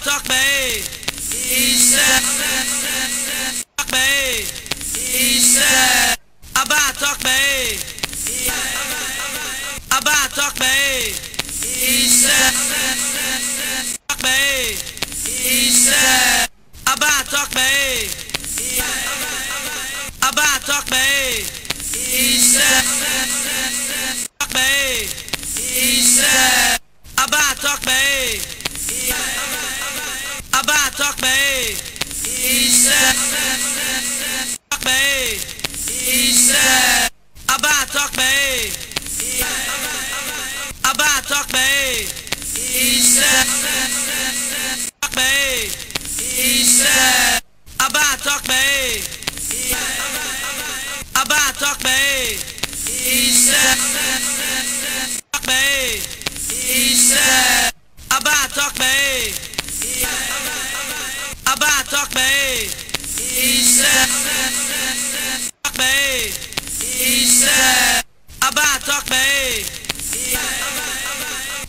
talk me. He said, talk me. He said, about talk me. About talk me. He said, talk me. He said, about talk me. About talk me. He said, talk me. He said, about talk me. About talk me. He said, talk me. He said, about talk me. About talk me. He said, talk me. He said, about talk me. About talk me. He said, talk me. He said, about talk me. About talk me. He said, talk me. He said, about talk me.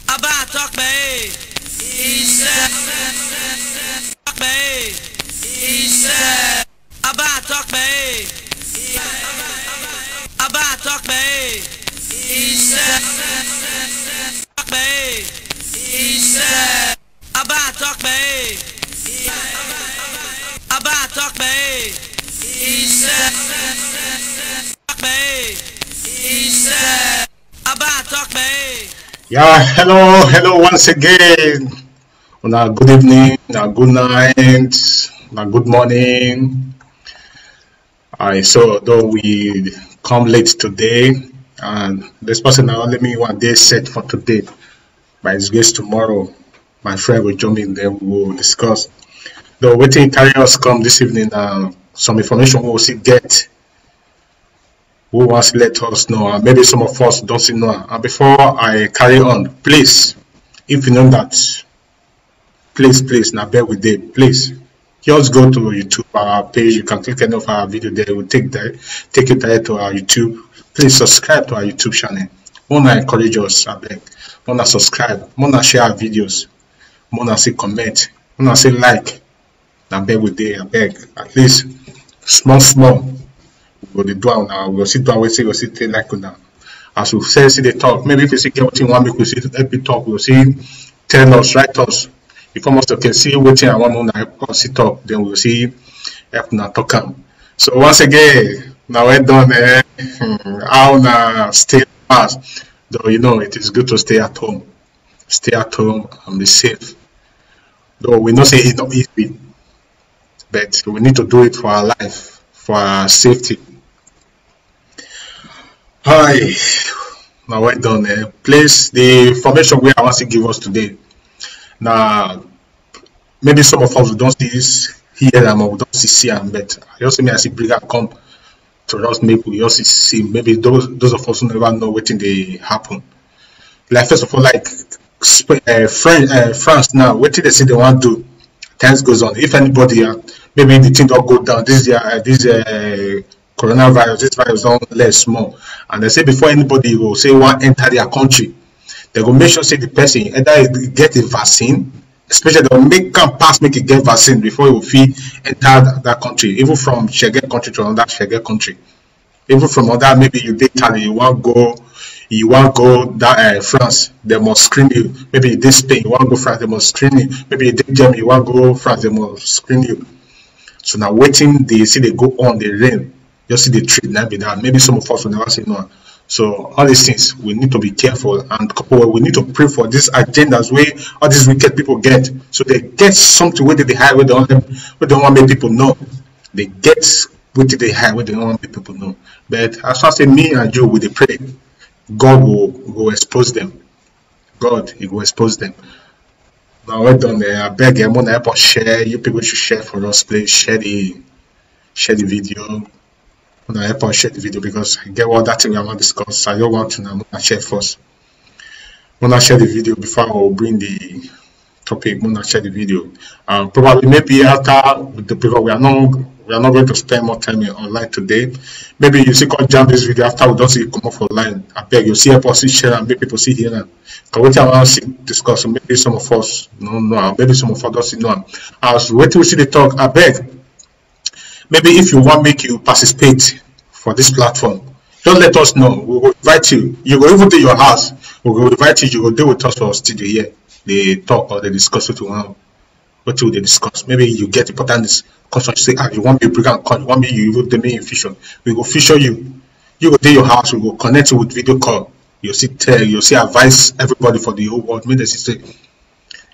About talk me. He said, talk me. He said, about talk me. About talk me. He said, talk me. He said, about talk me. About talk me. He said, talk me. He said, about talk me. Yeah, hello once again. Good evening, good night, good morning. So though we come late today, and this person now let me one day set for today. By his grace tomorrow, my friend will join me and then we will discuss. Though waiting carry us come this evening, some information we will see get. Who wants to let us know, and maybe some of us don't see know. And before I carry on, please, if you know that, please, now bear with it, please. Just go to YouTube, our page. You can click any of our video there. It will take you direct to our YouTube. Please subscribe to our YouTube channel. Wanna encourage us, I beg. Wanna subscribe. Wanna share our videos. Wanna say comment. Wanna say like. Now bear with it, I beg. At least small. We go do now. We will see do we see like now. As we say, see the talk. Maybe if you see get what you want, we could see help you talk. We'll see tell us, write us. If almost okay, see what I want to help us talk, then we'll see help now talk. So once again, now we're done. How now stay fast. Though you know it is good to stay at home. Stay at home and be safe. Though we know say it's not easy, but we need to do it for our life, for our safety. Hi, now we're done. Please, the information we want to give us today. Now, maybe some of us don't see this here and we don't see them, but I also may see bigger come to us. Maybe we also see maybe those of us who never know what they happen. Like first of all, like France now, what they say they want to do. Times goes on. If anybody, maybe the thing don't go down. This coronavirus, this virus don't less small. And they say before anybody will say want enter their country, they go make sure say the person either get a vaccine, especially they'll make pass make it get vaccine before you feel enter that country, even from Shege country to another Shege country. Even from other, maybe you did Italy, you want go that France, they must screen you. Maybe you did Spain, you want to go France, they must screen you. Maybe you did Germany, you want to go France, they must screen you. So now waiting, they see they go on, they rain. Just see the trade now be that. Maybe some of us will never say no. So all these things we need to be careful, and couple we need to pray for these agendas where all these wicked people get. So they get something where they hide, where they don't want make people know. They get where they hide, where they don't want make people know. But as far as me and you with the pray, God will expose them. God, He will expose them. Now we're done. I beg you, I'm gonna help us share. You people should share for us, please. Share the video. I'm gonna help us share the video because I get what that thing I want to discuss. I don't want to now. I'm gonna share first. I'm gonna share the video before I will bring the topic. I'm gonna share the video. Probably maybe after the because we are not we are not going to spend more time online today. Maybe you see come jam this video after we don't see it come off online. I beg you see help us see share and make people see here now. Because what I want to see discuss, so maybe some of us don't know, maybe some of us don't see know. As waiting to see the talk, I beg. Maybe if you want make you participate for this platform, just let us know. We will invite you. You go even to your house. We will invite you. You will deal with us for studio here. They talk or they discuss what you want. What will they discuss? Maybe you get important question. You say, you want me to bring and call. You want me you even do me in fusion. We will feature you. You go to your house. We will connect you with video call. You see tell. You see advise everybody for the whole world. Maybe they say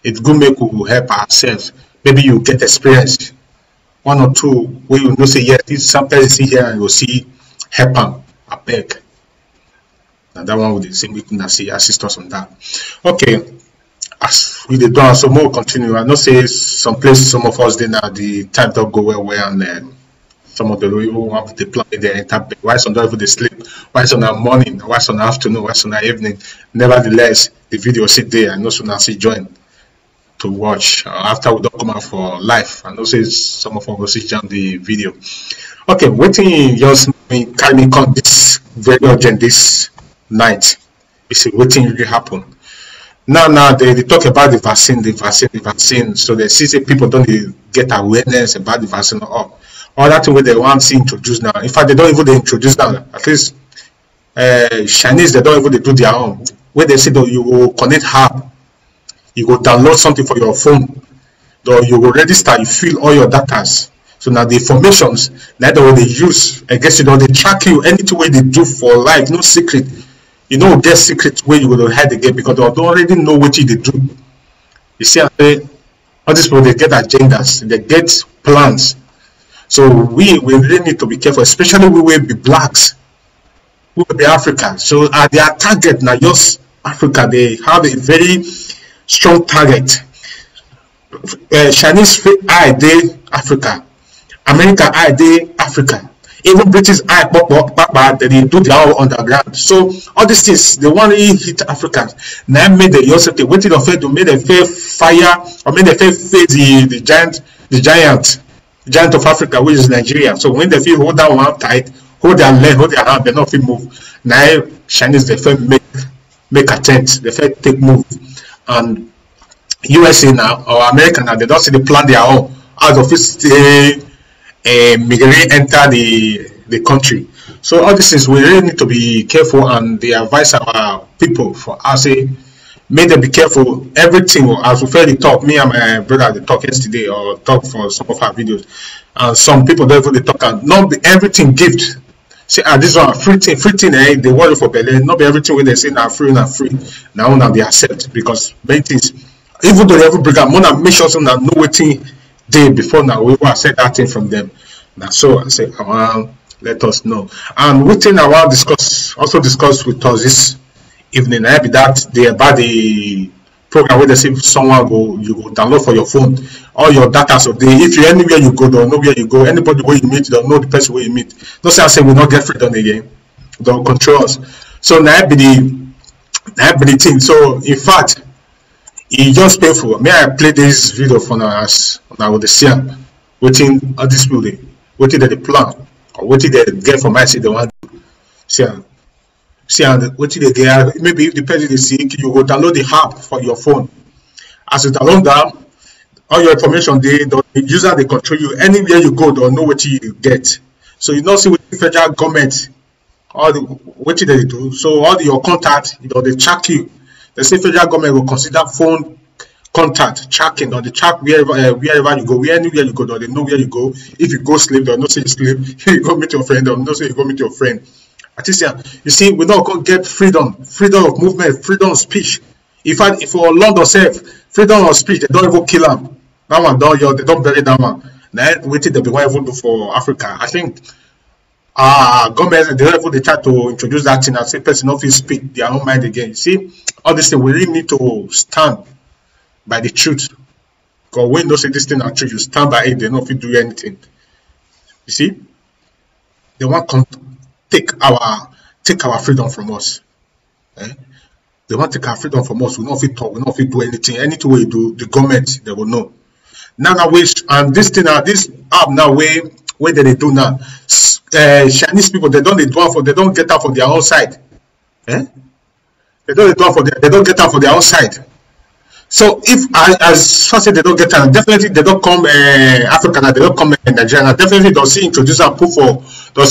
it's good. Make we will help ourselves. Maybe you get experience. One or two where you know say yes. This sometimes you see here and you will see help them. I beg. And that one would say we can see assist us on that. Okay. As we did done, so more continue. I know say some places, some of us did not the time don't go well, and some of the people want to plan their entire bed. Why some don't even they sleep? Why some in morning? Why some afternoon? Why some evening? Nevertheless, the video sit there and no sooner see join to watch after we don't come out for live. I know say some of us will see jam the video. Okay, waiting just carry me come this very urgent this night. It's waiting really happen. Now they talk about the vaccine. So they see people don't get awareness about the vaccine or that thing where they want to introduce now. In fact, they don't even introduce now. At least Chinese they don't even do their own. Where they say that you will connect app, you will download something for your phone, or you will register, you fill all your data. So now the informations that they use, I guess they track you anything way they do for life, no secret. You know, get secrets where you will hide again because they already know what they do. You see, all these people they get agendas, they get plans. So we really need to be careful, especially we will be blacks, we will be African. So their target now just Africa. They have a very strong target. Chinese eye they Africa, American eye they Africa. Even British eye they do their own underground. So all these things they want to hit Africans. Now made the Yosef they waited on to make them fair fire or make them face the giant of Africa, which is Nigeria. So when they feel hold that one tight, hold their leg, hold their hand, they not feel move. Now Chinese they feel make attempt, they feel take move. And USA now or America now they don't see the plan their own out of it migrate enter the country. So all this is we really need to be careful and they advise our people for us say make them be careful everything as we fairly talk. Me and my brother they talk yesterday or talk for some of our videos and some people don't even they talk and not be everything gift. Say this one free thing they worry for belly, not be everything when they say now free. Now they accept because many things even though they ever bring up more than make sure some that know what thing day before now we will said that thing from them. Now so I say let us know. And one thing I want to discuss with us this evening be that they about the program where they say someone you go download for your phone all your data of the if you anywhere you go don't know where you go, anybody where you meet don't know the person where you meet. Don't say I say we not get freedom again. Don't control us. So now be the thing. So in fact it's just painful. May I play this video for now as I would see waiting all this building, waiting that the plan or waiting they get from my city they want to see and waiting they get maybe if the person is sick, you go download the app for your phone. As you download them, all your information the user they control you anywhere you go, don't know what you get. So you not see what the federal government all the what they do. So all your contact, they track you. They say federal government will consider phone contact tracking or the track wherever you go, anywhere you go, they know where you go. If you go sleep, they'll not say you sleep. If you go meet your friend, they'll not say you go meet your friend. At least, you see, we not going to get freedom of movement, freedom of speech. If for London self, freedom of speech, they don't even kill them. That one don't they don't bury that one. Then wait till they be what even do for Africa. I think government they don't even try to introduce that thing and say person not speak their own mind again. You see, all this thing we really need to stand by the truth. Because when they say this thing are true, you stand by it, they don't fit do anything. You see, they want to take our freedom from us. They want to take our freedom from us. We not fit talk, we not fit do anything. Anything we do, the government they will know. Now and this thing this app now we where they do now. Chinese people, they don't they don't get out for their own side. Eh? They don't they don't get out for their own side. So if as far as they don't get out, definitely they don't come Africa, they don't come Nigeria. Definitely they'll see introduce and put for to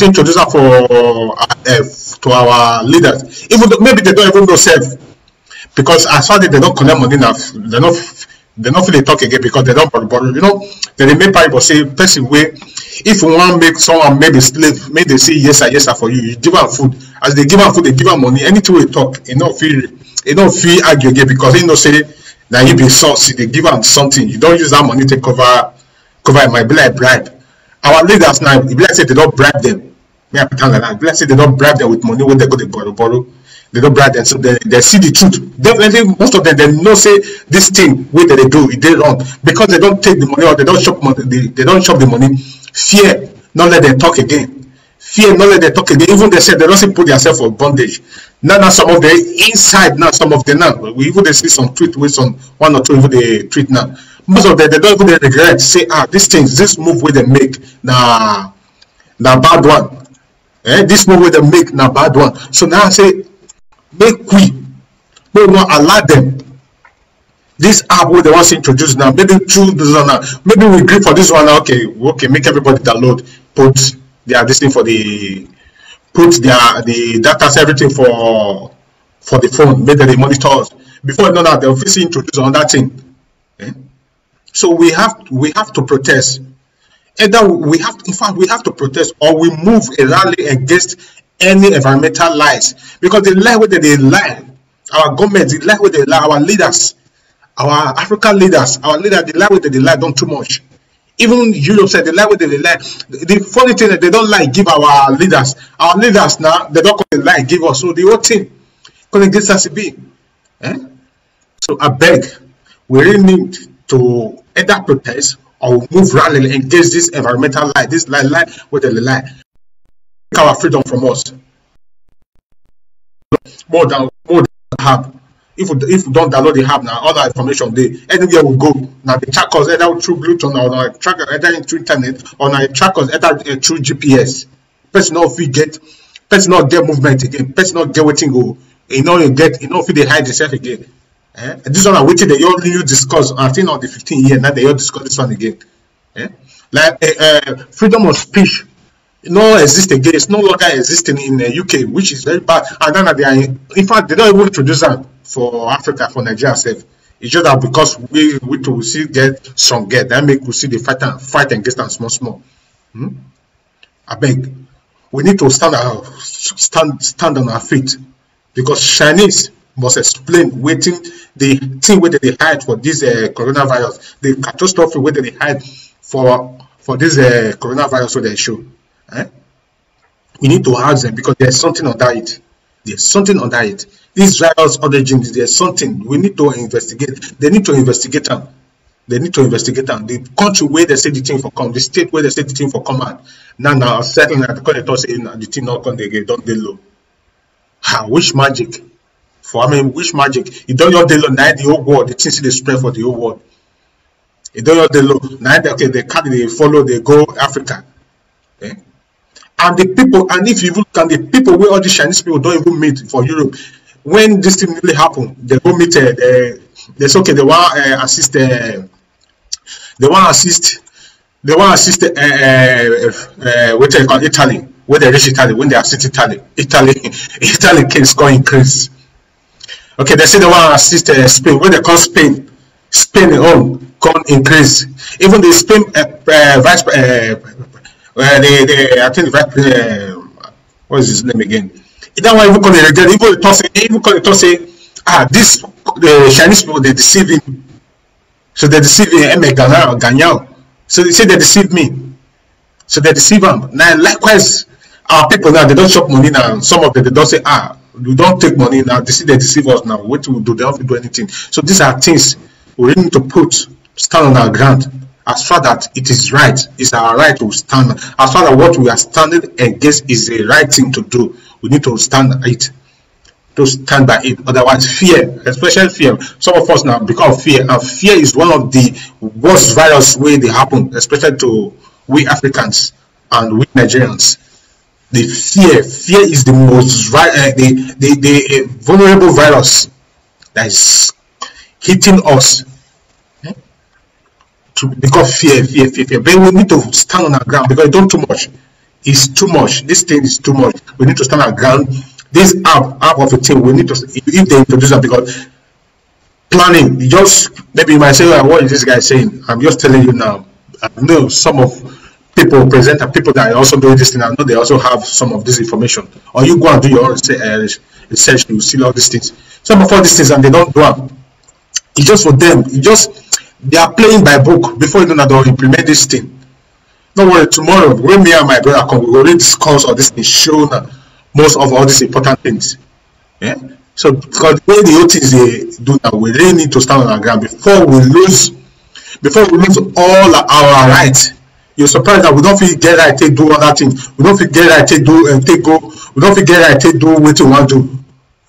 our leaders. Even though maybe they don't even know self, because as far as they don't collect money enough, they not feel they talk again because they don't borrow. You know, they make people say person way. If you want to make someone maybe slave, make they say yes sir for you. You give them food. As they give them food, they give them money. Anything we talk, you don't feel argue again because you know say that you be saucy. They give them something. You don't use that money to cover. It might be like bribe. Our leaders now, if let's say they don't bribe them, may I pretend like that. Let's say they don't bribe them with money when they go to borrow. They don't bribe them, so they see the truth. Definitely, most of them they know say this thing way that they do it they wrong because they don't take the money or they don't chop money. They don't chop the money. Fear, not let them talk again. Fear, not let them talk again. Even they say they don't say put themselves for bondage. Now some of the inside now, some of them now. We even they see some tweet with some one or two even they tweet now. Most of them they don't even regret. Say this move where they make na bad one. This move where they make na bad one. So now I say make we not allow them. This app where they want to introduce now, maybe through this one now, maybe we agree for this one now. Okay, make everybody download, put this thing for the data, everything for the phone, maybe they monitor us. Before you know that they'll officially introduce on that thing. So we have to protest. Either we have to protest or we move a rally against any environmental lies, because the lie where they lie, our government, the lie where they lie, our leaders, our African leaders, the lie where they lie don't too much. Even Europe said the lie where they lie. The funny thing that they don't lie give our leaders now, they don't call the lie give us. So the whole thing going against us be. So I beg, we really need to either protest or move rally against this environmental lie, this lie where they lie. Take our freedom from us. More than have. If we don't download the app now, all that information there, anywhere we go now, they track us either through Bluetooth or track us either through internet or now track us either through GPS. Person not get movement again. Person not get waiting go. If they hide themselves again. This one I waiting they all new discuss. I think on the 15 year now they all discuss this one again. Like freedom of speech. No exist again. It's no longer existing in the UK, which is very bad. And then they are, in fact, they don't even introduce that for Africa, for Nigeria itself. It's just that because we still get some that make we see the fight against them small. I beg, we need to stand on our feet, because Chinese must explain waiting the thing where they hide for this coronavirus, the catastrophe where they hide for this coronavirus where they show. We need to ask them, because there's something under it. There's something under it. These virus origins, there's something we need to investigate. They need to investigate them. The country where they say the thing for come, the state where they say the thing for command. Now, certainly, because they say the thing not come, they don't they low. Which magic? Which magic? You don't know they low. Now the whole world, the things they spread for the whole world. You don't know they low. Now they follow, they go Africa. And the people, and if you look at the people where all the Chinese people don't even meet for Europe, when this thing really happen, they go meet. They say okay, they want assist. They want assist. What they call Italy. When they reach Italy, when they assist Italy case going increase. Okay, they say they want assist Spain. When they call Spain own can increase. Even the Spain vice. I think what is his name again? That one even call it again. Even call it say, this the Chinese people they deceive him. So they deceive Ganyao. So they say they deceive me. So they deceive him. Now likewise, our people now they don't chop money now. Some of them they don't say we don't take money now. They say they deceive us now. What do we do? They don't do anything. So these are things we really need to stand on our ground. As far that it is right, it's our right to stand. As far as what we are standing against is the right thing to do, we need to stand by it. Otherwise, fear, especially fear. Some of us now because of fear, and fear is one of the worst virus way they happen, especially to we Africans. and we Nigerians. The fear is the most the vulnerable virus that is hitting us. Because fear. But we need to stand on our ground because it's not too much. It's too much. This thing is too much. We need to stand our ground. This app of a thing, we need to, if they introduce it, because planning, just maybe you might say, oh, what is this guy saying? I'm just telling you now. I know some of people, people that are also doing this thing, I know they also have some of this information. Or you go and do your own research, you see all these things. Some of all these things, and they don't do them. It's just for them. They are playing by book before you know that they'll implement this thing. Don't worry, tomorrow when me and my brother come, we will already discuss all this thing, show most of all these important things. Yeah. So because the way the whole things they do now, we really need to stand on our ground before we lose all our rights. You're surprised that we don't feel get right to do other things. We don't feel get right to do and take go. We don't feel get right to do what we want to do.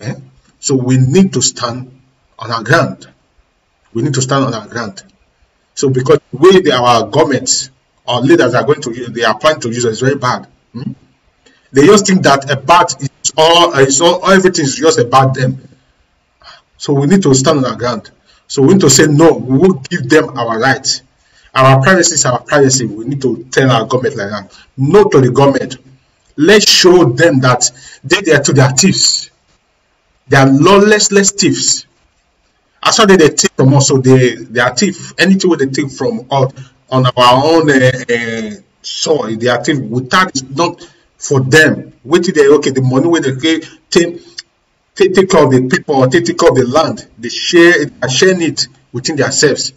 Yeah? So we need to stand on our ground. We need to stand on our ground. So because the way our governments or leaders are going to use, they are planning to use it is very bad. They just think that about everything is just about them. So we need to stand on our ground. So we need to say no. We will give them our rights. Our privacy is our privacy. We need to tell our government like that. No to the government. Let's show them that they are to their thieves. They are lawless thieves. As far as they take from us, so they are thief. Anything they take from us on our own soil, they are thief. Without it's not for them. Wait till they the money where they take care of the people or take care of the land. They sharing it within themselves.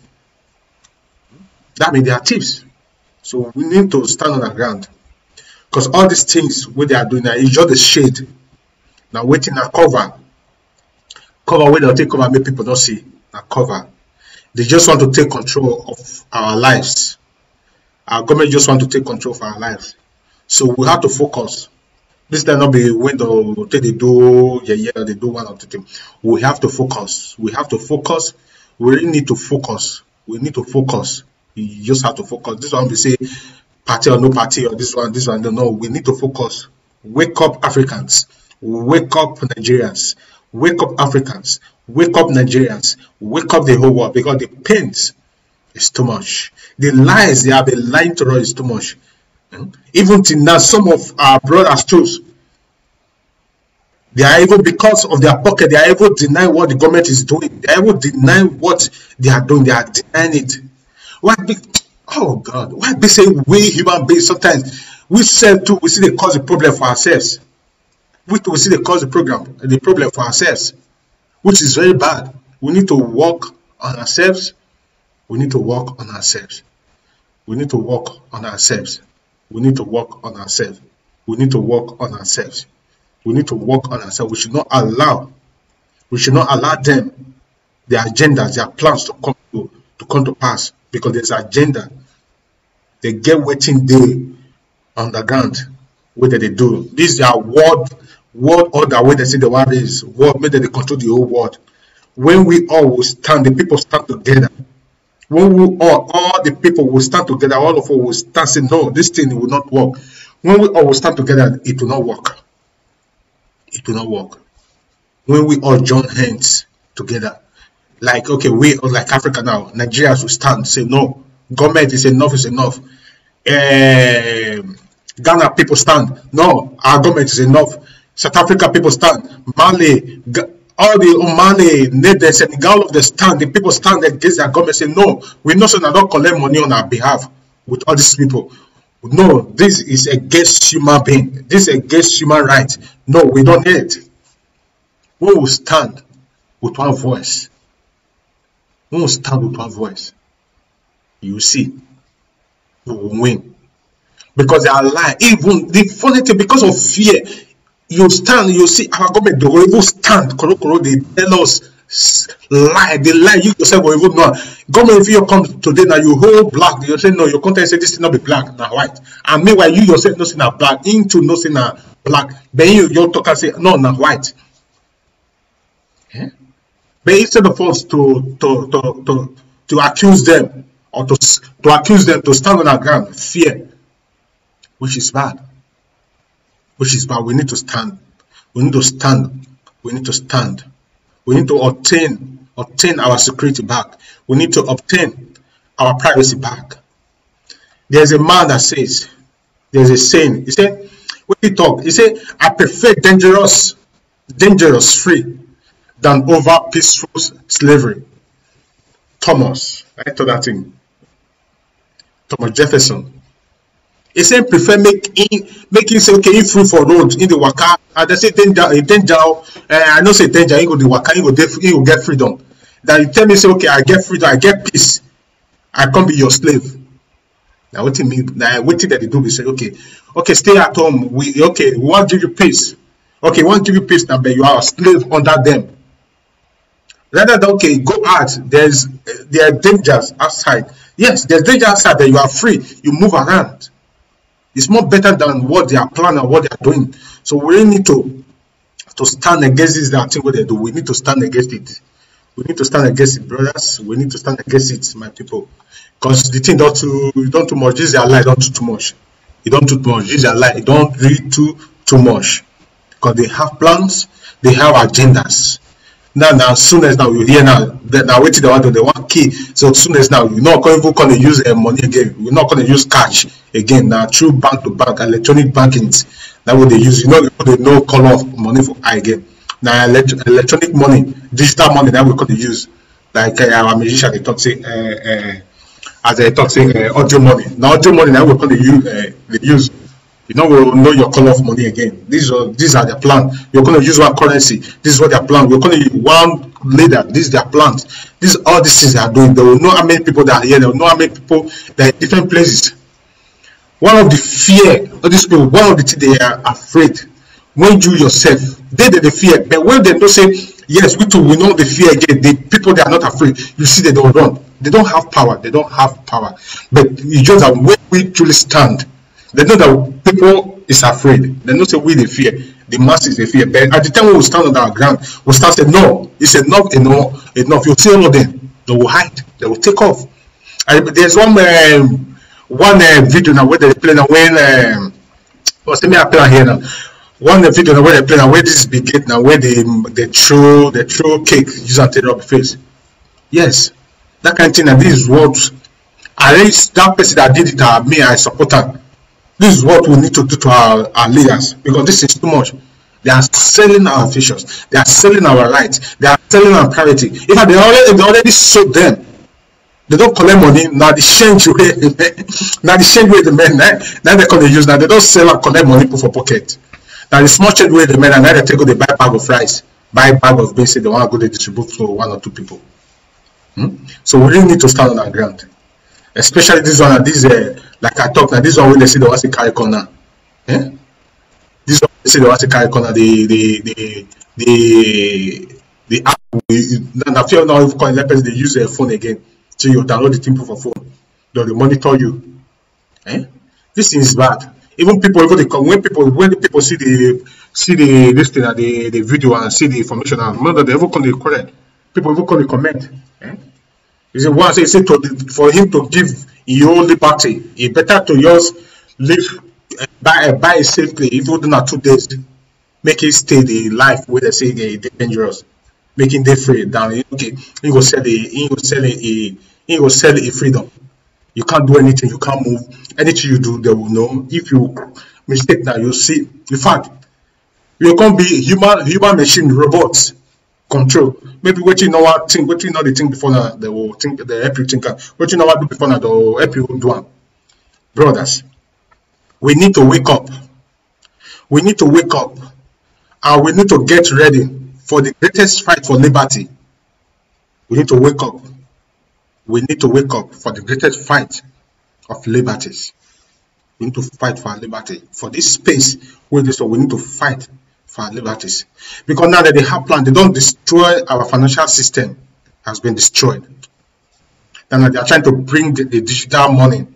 That means they are thieves. So we need to stand on our ground. Because all these things what they are doing now is just a shade. Now waiting a cover where they'll take cover, make people don't see a cover. They just want to take control of our lives. Our government just want to take control of our lives. So we have to focus. This will not be when they do they do one or two things. We have to focus. We have to focus. We really need to focus. We need to focus. You just have to focus. This one we say party or no party or this one. No, we need to focus. Wake up, Africans. Wake up, Nigerians. Wake up, Africans. Wake up, Nigerians. Wake up the whole world, because the pain is too much. The lies they have been lying to us is too much. Even till now, some of our brothers too, they are even, because of their pocket, they are even denying what the government is doing. They are even denying what they are doing. They are denying it. Why be, oh God, why be saying we human beings sometimes we say too, we see they cause the problem for ourselves. We see they cause the problem for ourselves, which is very bad. We need to work on ourselves. We need to work on ourselves. We need to work on ourselves. We need to work on ourselves. We need to work on ourselves. We need to work on ourselves. We should not allow them, their agendas, their plans to come to pass, because there's an agenda. They get waiting day on the ground. What they do? This is their world order. Where they say the world is world, maybe they control the whole world. When we all will stand, the people stand together. When we all the people will stand together, all of us will stand saying, no, this thing will not work. When we all will stand together, it will not work. It will not work. When we all join hands together, like, okay, we like Africa now, Nigerians will stand, say, no, government is enough, Ghana people stand, no, our government is enough. South Africa people stand, Mali, all the Mali, Niger, Senegal, all of them stand. The people stand against their government, say, no, we not so not collect money on our behalf with all these people. No, this is against human being. This is against human rights. No, we don't need it. We will stand with one voice. We will stand with one voice. You see, we will win. Because they are lying. Even the funny thing, because of fear, you stand, you see our government, they will even stand. They tell us lie. They lie. You yourself will even know. Government, if you come today now, you hold black. You say no, your content say this is not be black, now white. And meanwhile, you yourself no see now black, into no see now black. Then you talk and say no, now white. Yeah? But instead of us to accuse them or to accuse them to stand on our ground, fear. which is bad. Which is bad. We need to stand. We need to stand. We need to stand. We need to obtain our security back. We need to obtain our privacy back. There's a man that says, there's a saying. He said, when he talk, he said, I prefer dangerous free than over peaceful slavery. Thomas, I told that thing. Thomas Jefferson. He said, prefer making say, okay, if free for road in the waka, and they say danger, I know say danger, you go the waka, you go get freedom. Then you tell me, say, okay, I get freedom, I get peace, I can't be your slave. Now what it mean? Now what that they do? We say, okay, stay at home. We want to give you peace. Okay, we want to give you peace now, but you are a slave under them. Rather than okay, go out. There are dangers outside. Yes, there's danger outside, but you are free. You move around. It's more better than what they are planning and what they are doing. So we really need to stand against this thing what they do. We need to stand against it. We need to stand against it, brothers. We need to stand against it, my people. Because the thing don't too much. This is a lie. Don't do too much. You don't do too much. This is a lie. You don't read too much. Because they have plans. They have agendas. Now, as soon as now you hear now waiting they want key. So as soon as now you're not going to use money again. We're not going to use cash again. Now through bank to bank, electronic banking. That's what they use. They no color of money for I again. Now electronic money, digital money that we're going to use. Like our musician they talk say as they talk say audio money. Now audio money now we're going to use. We'll know your color of money again. These are their plan. You're going to use one currency. This is what their plan. We're going to use one leader. This is their plans. This is all these things they are doing. They will know how many people that are here. They will know how many people that are in different places. One of the fear of these people, one of the things they are afraid, when you yourself, they fear. But when they don't say, yes, we too, we know the fear again. The people that are not afraid, you see they don't run. They don't have power. They don't have power. But it's just that when we truly stand, they know that people is afraid. They know say we they fear. The masses they fear. But at the time we stand on our ground, we start saying no, it's enough. You see all of them, they will hide, they will take off. There's one video now where they play now when what's the name play here now? One video now where they play now where this is big gate now where they throw cake use and take it up the face. Yes, that kind of thing. And this is what at least that person that did it, me, I support her. This is what we need to do to our leaders, because this is too much. They are selling our visions. They are selling our rights. They are selling our priority. If they already sold them, they don't collect money. Now the change way, the men now they can use. Now they don't sell and collect money for pocket. Now the small change way the men and now they take they buy bag of rice, buy bag of beans. They want to go to distribute to one or two people. So we really need to stand on our ground. Especially this one, like I talk now, this one when they say they want to carry corner. This one they say they want to carry corner, the app now fear now if they use their phone again. So you download the thing for phone. They monitor you. This thing is bad. Even people when the people see the this thing the video and see the information and remember they even come to correct. People even come to comment. For him to give your liberty, it's better to just live by safely. If you do not 2 days, make it stay the life where they say they're dangerous, making them free. Down okay, he will sell a freedom. You can't do anything, you can't move. Anything you do, they will know. If you mistake now, you see. In fact, you can't be human machine robots. Control. Maybe what you know the thing before now they will think they help you think. What you know what do before now they will help you do one. Brothers, we need to wake up. We need to wake up and we need to get ready for the greatest fight for liberty. We need to wake up. We need to wake up for the greatest fight of liberties. We need to fight for our liberty. For this space, we need to fight for our liberties. Because now that they have planned, they don't destroy our financial system. Has been destroyed. And they are trying to bring the digital money.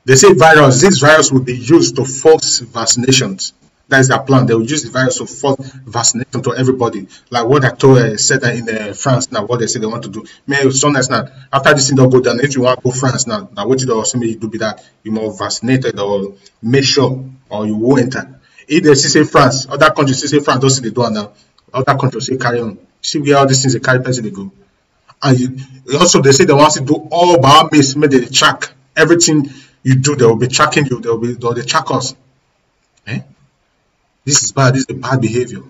They say this virus will be used to force vaccinations. That is their plan. They will use the virus to force vaccination to everybody. Like what I told said that in France now, what they say they want to do. Man, so nice now. After this thing don't go down, if you want to go France now what you also you do be that you more vaccinated or make sure or you won't enter. If they say France, other countries say France, don't see they do now. Other countries say carry on. See where all these things they carry person they go. And also they say they want to do all biometrics, make they track everything you do. They will be tracking you. They'll track us. Eh? This is bad. This is a bad behavior.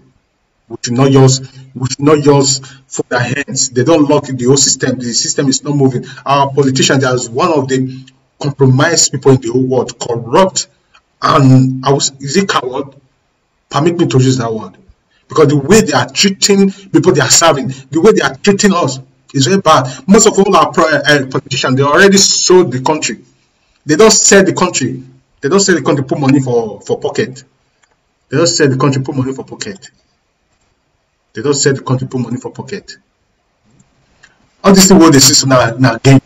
We should not use for their hands. They don't lock the whole system. The system is not moving. Our politicians, they are one of the compromised people in the whole world, corrupt, and is it coward? Permit me to use that word. Because the way they are treating people they are serving, the way they are treating us is very bad. Most of all our politicians, they already sold the country. They don't sell the country. They don't sell the country, put money for pocket. They don't sell the country, put money for pocket. They don't sell the country, put money for pocket. All this thing what they see now game.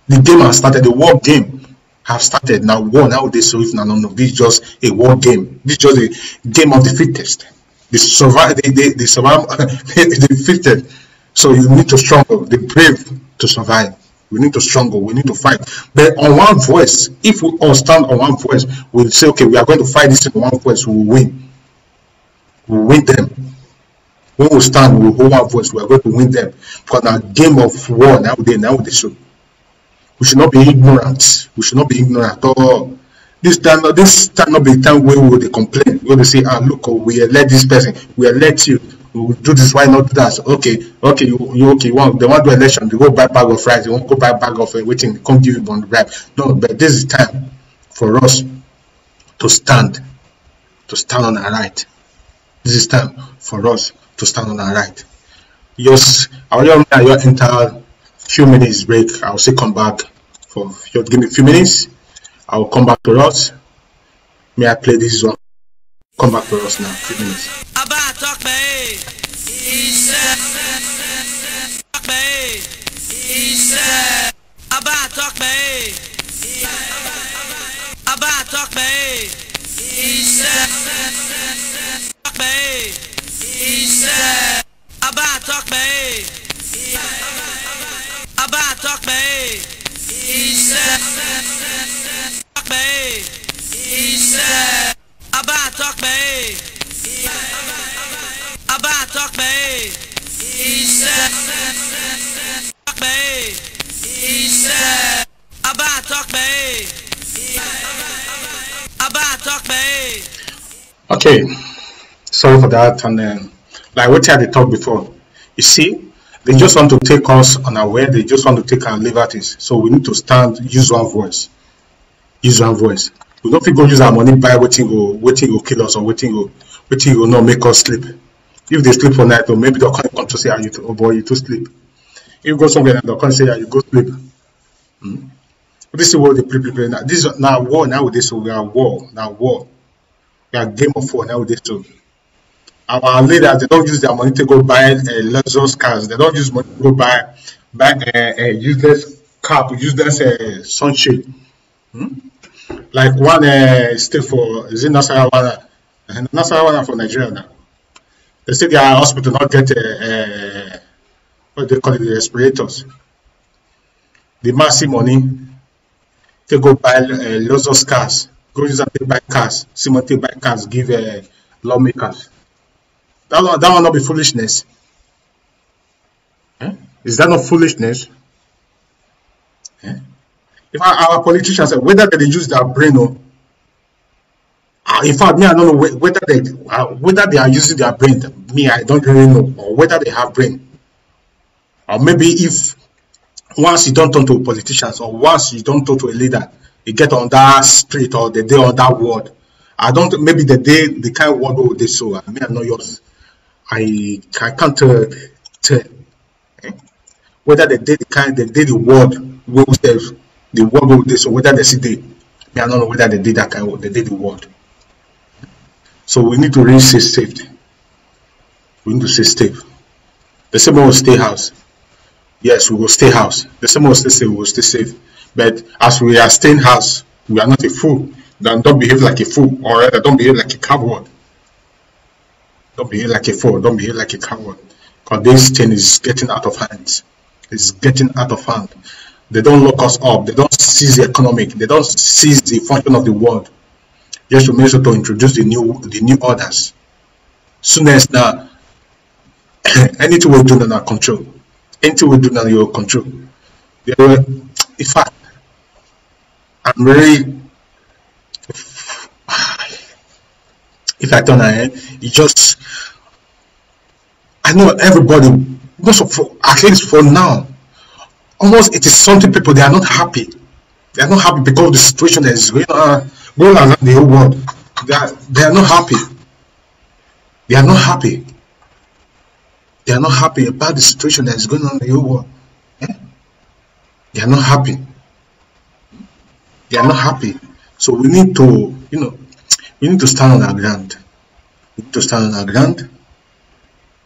The game has started. The war game have started. Now war nowadays. So if no, this is just a war game. This is just a game of the fittest. They survive. They survive. The fittest. So you need to struggle. The brave to survive. We need to struggle. We need to fight. But on one voice, if we all stand on one voice, we'll say, okay, we are going to fight this in one voice. We will win. We will win them. When we stand, we will hold one voice. We are going to win them. Because our game of war nowadays, so we should not be ignorant. We should not be ignorant at all. This time not be the time where we will complain. We will say, look, we elect this person. We elect you. We will do this, why not do that? Okay, you want, they want to do election, they go buy bag of rice, they won't go buy bag of waiting, they can't give you on the bribe. No, but this is time for us to stand on our right. This is time for us to stand on our right. Yes, I will enter few minutes break. I'll say come back for give me a few minutes. I will come back to us. May I play this one? Come back to us now, few minutes. Okay, sorry for that. And like what I had talked before, you see, they just want to take us unaware. They just want to take our liberties. So we need to stand, use one voice. Use one voice. We don't think go use our money buy waiting go kill us or waiting go not make us sleep. If they sleep for night, or maybe they'll come to say, oh boy, you too sleep. If you go somewhere, they'll come say, you go sleep. This is what they prepare now. This is now war nowadays. So we are war now. War. We are game of war nowadays. So our leaders, they don't use their money to go buy luxurious cars. They don't use money to go buy useless cap, useless sunshade. Like one state for is it Nasarawa? Nasarawa for Nigeria now. They say their hospital not get what they call it, the respirators. The massive money to go buy luxurious cars. Go use and buy cars. Simon take buy cars, give lawmakers. That will not be foolishness. Is that not foolishness? If our politicians, whether they use their brain or, in fact, me I don't know whether they are using their brain. Me I don't really know, or whether they have brain, or maybe if once you don't turn to politicians or once you don't talk to a leader, you get on that spirit or the day on that word. I don't maybe the kind of word they so. I mean, I'm not yours. I can't tell whether they did the word the word will they so whether they see they I don't know whether they did that kind of word, they did the word. So we need to really stay safe. We need to stay safe. The same will stay house. Yes, we will stay house. The same will stay safe, we will stay safe. But as we are staying house, we are not a fool. Don't behave like a fool, or rather don't behave like a coward. Don't behave like a fool. Don't behave like a coward. Because this thing is getting out of hand. It's getting out of hand. They don't lock us up. They don't seize the economic. They don't seize the function of the world. Just to make sure to introduce the new orders. Soon as now, anything we do in our control. Anything we do in your control. In fact, I'm very. If I don't know, it just. I know everybody, most of, at least for now, almost 80-something people, they are not happy. They are not happy because of the situation that is going around the whole world. They are not happy. They are not happy. They are not happy about the situation that is going on in the whole world. They are not happy. They are not happy. So we need to, we need to stand on our ground. We need to stand on our ground.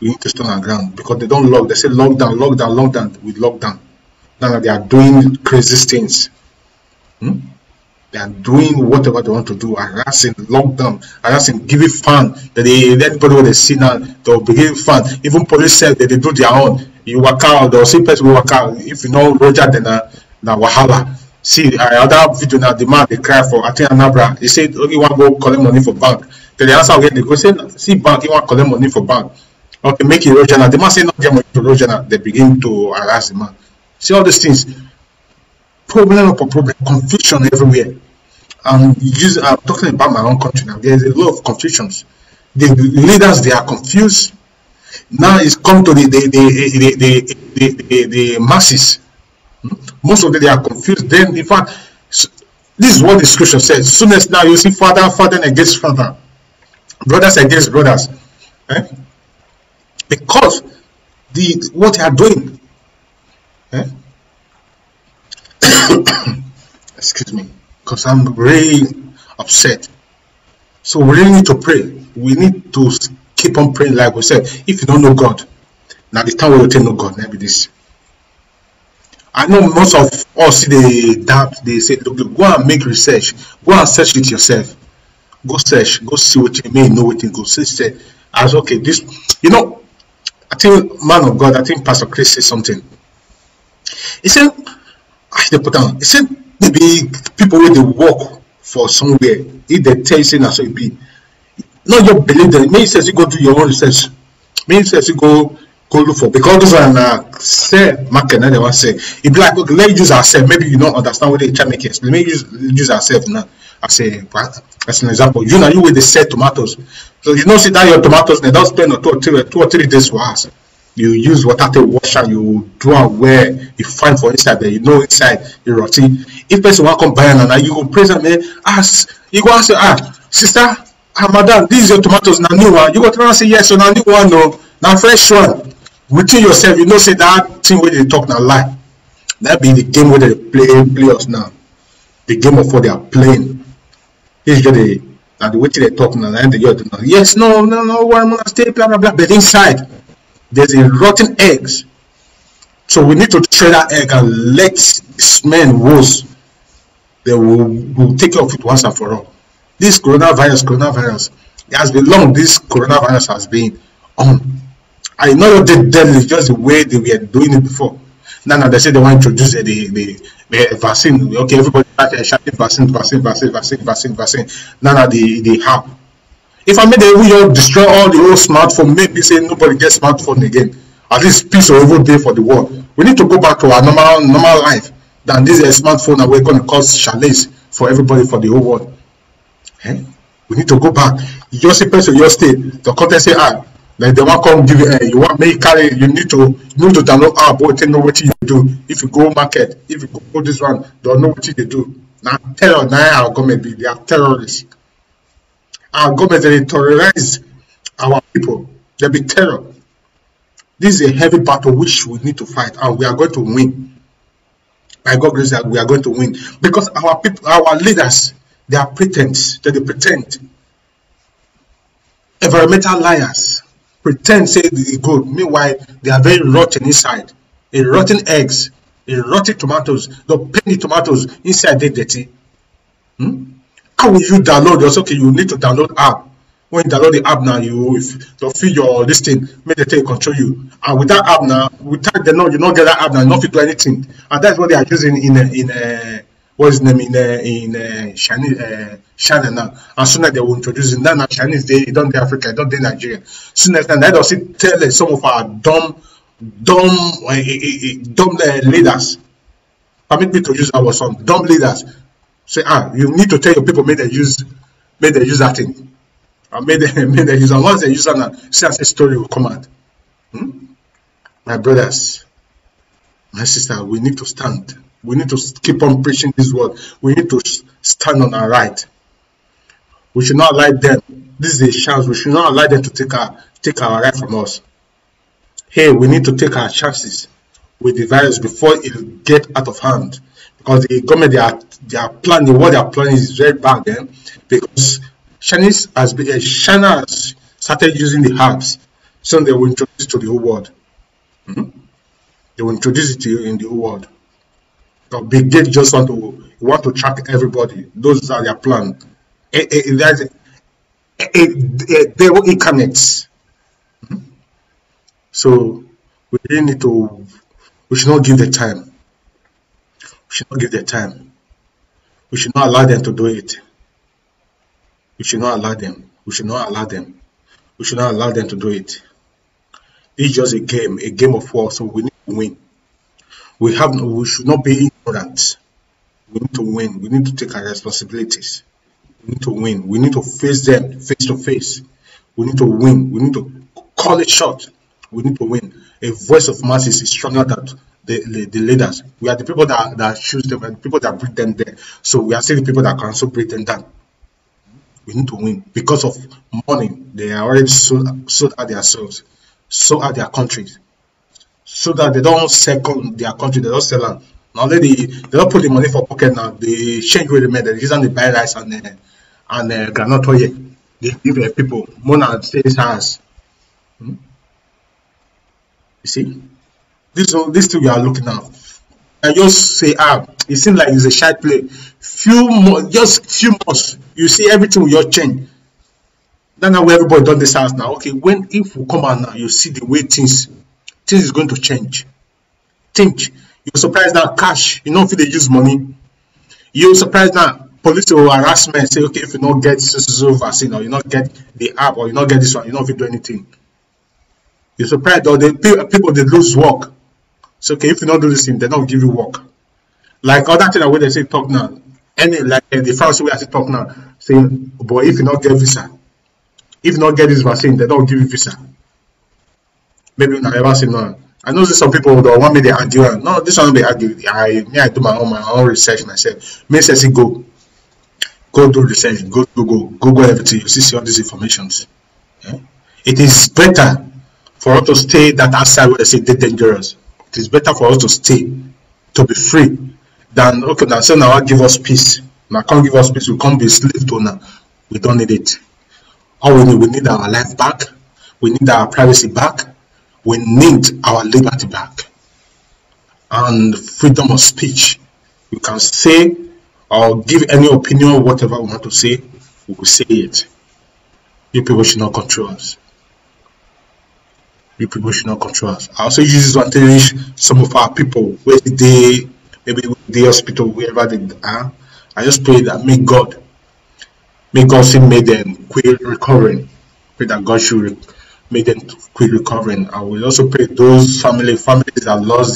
We need to stand on our ground because they don't lock. They say lockdown, lockdown, lockdown. We lock down. Now they are doing crazy things. They are doing whatever they want to do, harassing, lockdown, harassing, giving fun. That anybody when they see now, they'll be giving fun. Even police said that they do their own. You work out, they'll see person will work out. If you know Roger, then wahala. See, other video now, the man they cry for, I think Anabra, he said only one go collect money for bank. Then the answer again, they go say, see bank, he want collect money for bank. Okay, make it Roger now. The man say not get money to Roger now. They begin to harass the man. See all these things. Problem upon problem, confusion everywhere. I'm talking about my own country now. There's a lot of confusions. The leaders, they are confused. Now it's come to the masses. Most of them, they are confused. Then, in fact, this is what the scripture says. Soon as now you see father against father, brothers against brothers. Because what they are doing. Excuse me, because I'm really upset. So we really need to pray. We need to keep on praying, like we said. If you don't know God, now the time we will tell no God, maybe this. I know most of us they doubt. They say, look, go and make research. Go and search it yourself. Go search. Go see what you may know. What you go say. As okay, this. I think man of God. I think Pastor Chris said something. He said. He said maybe people when they work for somewhere, if they tell you say so it be, not just believe them. Maybe says you go do your own research. Maybe says you go look for, because those are say market. They want to say it be like, okay, let's use ourselves. Maybe you don't understand what they try to make it. Let me use ourselves now. I say as an example, you with the sell tomatoes. So see that your tomatoes they don't spend 2 or 3 days for us. You use water to wash and you do it where you find for inside there, inside you rotty. If person want come buy and you go praise them, you go ask sister, madam, this is your tomatoes, now new one. You go try and say yes, so now new one, no, now fresh one. Within yourself, say that thing where they talk now lie. That be the game where they play us now. The game of what they are playing. This is the way they talk now, and yes, no, one gonna stay, blah blah blah, but inside. There's a rotten eggs. So we need to try that egg and let men rose. They will take care of it once and for all. This coronavirus, it has been long. This coronavirus has been on. I know the deadly, just the way they were doing it before. Now they say they want to introduce the vaccine. Okay, everybody shouting vaccine. Now they have. If I made them destroy all the old smartphone, maybe say nobody gets smartphone again. At least peace or every day for the world. We need to go back to our normal life than this smartphone that we're going to cause challenges for everybody for the whole world. We need to go back. You just see person your state. The content say like they want come give you want make carry. You need to download app or know what you do. If you go market, if you go this one, don't know what they do. Now terror now our government be they are terrorists. Our government, they terrorize our people. There be terror. This is a heavy battle which we need to fight, and we are going to win. By God's grace, that we are going to win, because our people, our leaders, they are pretense. They pretend. Environmental liars pretend say they good. Meanwhile, they are very rotten inside. A rotten eggs, a rotten tomatoes, the penny tomatoes inside they dirty. How will you download? It's okay, you need to download app. When you download the app now, you if to feel your this thing, make the thing control you. And with that app now, without the know you not get that app now, you not fit do anything. And that's what they are using in what's his name in China now. And soon as they will introduce it, now Chinese they don't do Africa, don't do Nigeria. Soon as that does it tell some of our dumb leaders. Permit me to use our some dumb leaders. Say you need to tell your people make they use that thing. And made them use, and once they use that, see as a story will come out. My brothers, my sister, we need to stand. We need to keep on preaching this word. We need to stand on our right. We should not allow them. This is a chance. We should not allow them to take our right from us. Hey, we need to take our chances with the virus before it get out of hand. Because the government, their plan, what they are planning is very bad. Because China has started using the herbs, so they will introduce it to the whole world. They will introduce it in the whole world. But Big Gates just want to track everybody. Those are their plan. They will incarnate. So we really need to. We should not give the time. We should not give the time. We should not allow them to do it. We should not allow them. We should not allow them. We should not allow them to do it. It's just a game of war. So we need to win. We should not be ignorant. We need to win. We need to take our responsibilities. We need to win. We need to face them face to face. We need to win. We need to call it short. We need to win. A voice of masses is stronger than the leaders. We are the people that choose them, and the people that bring them there. So we are still the people that can also bring them down. We need to win because of money. They are already sold out their souls, sold out their countries, so that they don't second their country. They don't sell them. Now they don't put the money for pocket now. They change where they made. They use them to buy rice and granite oil. They give people more than stays hands. You see, this thing we are looking at. I just say, it seems like it's a shy play. Just few months, you see everything will just change. That's now where everybody done this house now. Okay, if we come out now, you see the way things is going to change. Think, you're surprised now cash, you know if they use money. You're surprised now police or harassment say, okay, if you don't get so vaccine or you not get the app or you not get this one, you don't do anything. You're surprised or the people they lose work. So okay, if you don't do this thing, they don't give you work. Like other thing where they say talk now. Like the France way I say talk now, saying, boy, if you not get visa, if you not get this vaccine, they don't give you visa. Maybe you never say no. I know some people don't want me to argue. No, this one they argue. I do my own research myself. Me say go do research, go Google everything. You see all these informations. Yeah? It is better for us to stay that outside where they say they're dangerous. It is better for us to stay, to be free, than okay now. So now give us peace. Now can't give us peace. We can't be slave to now. We don't need it. All we need our life back. We need our privacy back. We need our liberty back and freedom of speech. We can say or give any opinion, whatever we want to say, we will say it. You people should not control us. You people should not control us. I also use this one to reach some of our people where they maybe the hospital, wherever they are. I just pray that may God still make them quick recovering. Pray that God should make them quick recovering. I will also pray those families that lost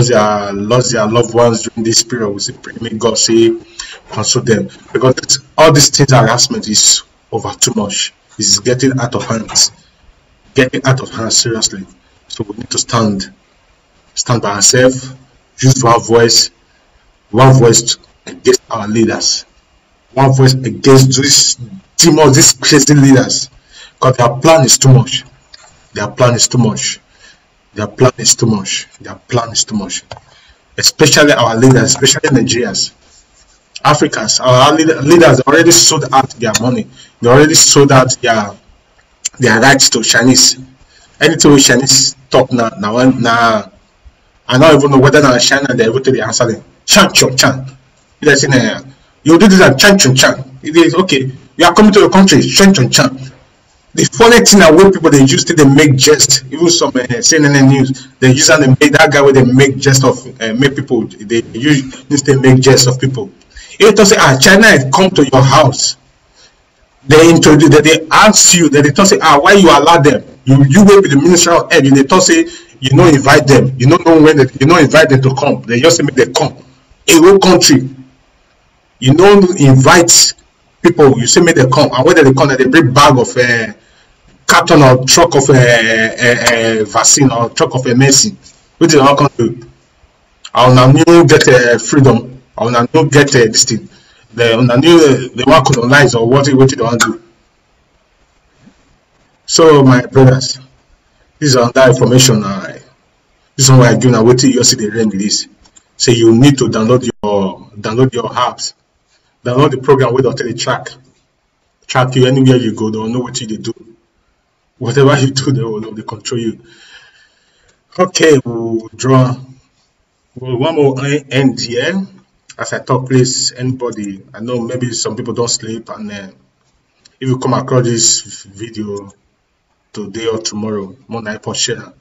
their loved ones during this period. We say pray, may God say console them, because all these things harassment is over too much. It's getting out of hands. Getting out of hands seriously. So we need to stand by ourselves, use one voice against our leaders, one voice against these demons, these crazy leaders, because their plan is too much. Their plan is too much. Their plan is too much. Their plan is too much. Especially our leaders, especially Nigerians, Africans. Our leaders already sold out their money. They already sold out their rights to Chinese. Anything with Chinese talk now. I don't even know whether now China they able to answer them. Chan. You do this and chan. It is okay. You are coming to the country, chan. The funny thing na wey people dey use take dey make jest, even some CNN news dey use am dey make that guy wey dey make jest of make people dey use dey make jest of people. If talk say China come to your house, they introduce, they ask you, they talk say why you allow them? You wey be the minister of health, you dey talk say you no invite them, you no know when you no invite them to come. They just say make they come. A whole country, you no invite people, you say make they come, and when they come, they bring bag of carton or truck of vaccine or truck of medicine. Which is not going to do. I will now get freedom. I will now get this thing. They want to colonize or what they want to do. So my brothers, this is another information. This is why I give now. Wait till you see the rain release. So you need to download your apps, download the program with the track you anywhere you go. They will know what you do. Whatever you do, they will know, they control you. Okay, we'll draw. Well, one more end here. As I talk, please, anybody, I know maybe some people don't sleep, and if you come across this video today or tomorrow, more than I share.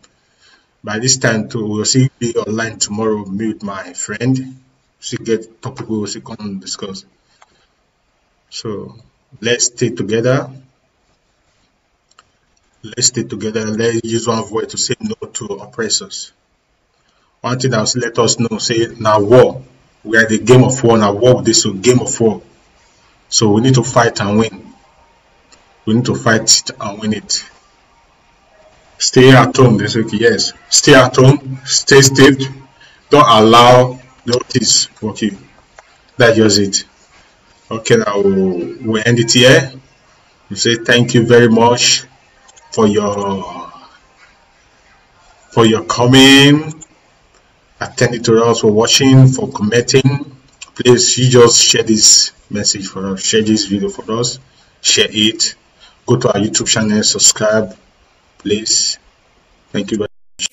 By this time, we'll see be online tomorrow. Meet with my friend. She get topic we will see come discuss. So let's stay together. Let's stay together. Let's use one voice to say no to oppressors. One thing that will let us know, say now war. We are the game of war. Now war this is game of war. So we need to fight and win. We need to fight and win it. Stay at home this week, yes. Stay at home, stay safe. Don't allow notice. Okay. That's just it. Okay, now we'll end it here. We say thank you very much for your coming, attending to us, for watching, for commenting. Please, you just share this message for us, share this video for us, share it. Go to our YouTube channel, subscribe, please. Thank you very much.